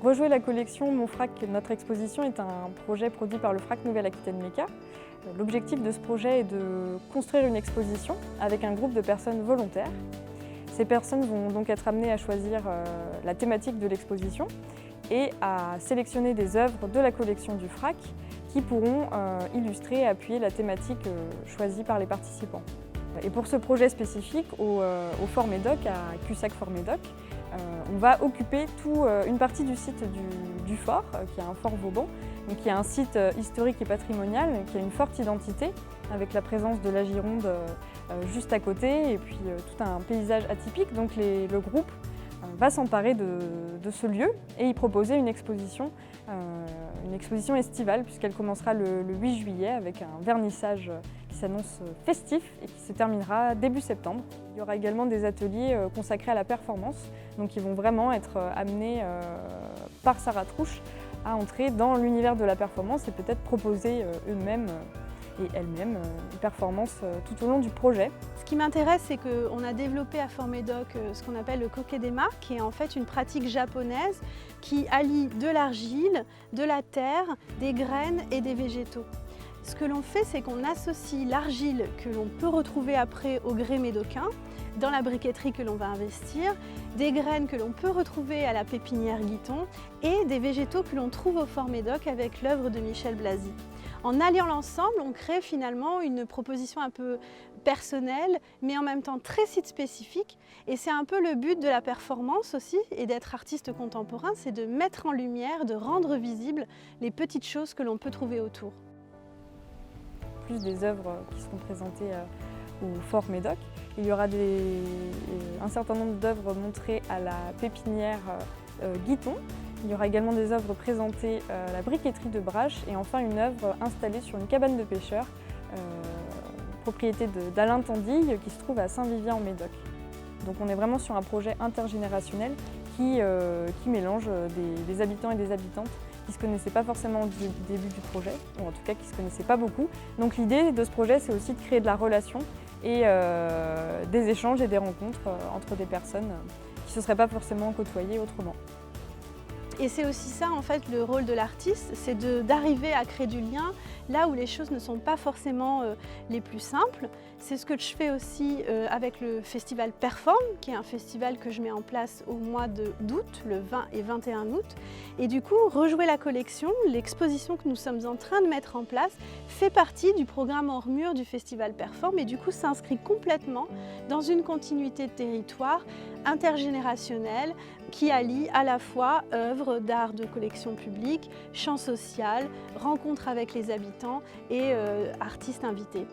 Rejouer la collection Mon Frac, notre exposition est un projet produit par le Frac Nouvelle-Aquitaine MECA. L'objectif de ce projet est de construire une exposition avec un groupe de personnes volontaires. Ces personnes vont donc être amenées à choisir la thématique de l'exposition et à sélectionner des œuvres de la collection du Frac qui pourront illustrer et appuyer la thématique choisie par les participants. Et pour ce projet spécifique, au Fort Médoc, à Cussac-Fort Médoc, on va occuper une partie du site du fort, qui est un fort Vauban, donc qui est un site historique et patrimonial, qui a une forte identité, avec la présence de la Gironde juste à côté, et puis tout un paysage atypique. Donc le groupe va s'emparer de ce lieu et y proposer une exposition estivale, puisqu'elle commencera le 8 juillet avec un vernissage qui s'annonce festif et qui se terminera début septembre. Il y aura également des ateliers consacrés à la performance, donc ils vont vraiment être amenés par Sarah Trouche à entrer dans l'univers de la performance et peut-être proposer eux-mêmes et elles-mêmes une performance tout au long du projet. Ce qui m'intéresse, c'est qu'on a développé à Fort Médoc ce qu'on appelle le kokedama, qui est en fait une pratique japonaise qui allie de l'argile, de la terre, des graines et des végétaux. Ce que l'on fait, c'est qu'on associe l'argile que l'on peut retrouver après au grès médocain, dans la briqueterie que l'on va investir, des graines que l'on peut retrouver à la pépinière Guiton et des végétaux que l'on trouve au Fort Médoc avec l'œuvre de Michel Blasi. En alliant l'ensemble, on crée finalement une proposition un peu personnelle, mais en même temps très site spécifique. Et c'est un peu le but de la performance aussi, et d'être artiste contemporain, c'est de mettre en lumière, de rendre visibles les petites choses que l'on peut trouver autour. Plus des œuvres qui seront présentées au Fort Médoc. Il y aura un certain nombre d'œuvres montrées à la pépinière Guiton. Il y aura également des œuvres présentées à la briqueterie de Brache et enfin une œuvre installée sur une cabane de pêcheurs, propriété d'Alain Tandille qui se trouve à Saint-Vivien-en-Médoc. Donc on est vraiment sur un projet intergénérationnel qui mélange des habitants et des habitantes qui ne se connaissaient pas forcément au début du projet, ou en tout cas qui ne se connaissaient pas beaucoup. Donc l'idée de ce projet, c'est aussi de créer de la relation et des échanges et des rencontres entre des personnes qui ne se seraient pas forcément côtoyées autrement. Et c'est aussi ça en fait le rôle de l'artiste, c'est d'arriver à créer du lien là où les choses ne sont pas forcément les plus simples. C'est ce que je fais aussi avec le festival Perform, qui est un festival que je mets en place au mois d'août, le 20 et 21 août. Et du coup, Rejouer la collection, l'exposition que nous sommes en train de mettre en place, fait partie du programme hors mur du festival Perform et du coup s'inscrit complètement dans une continuité de territoire intergénérationnelle qui allie à la fois œuvres d'art de collection publique, chant social, rencontres avec les habitants et artistes invités.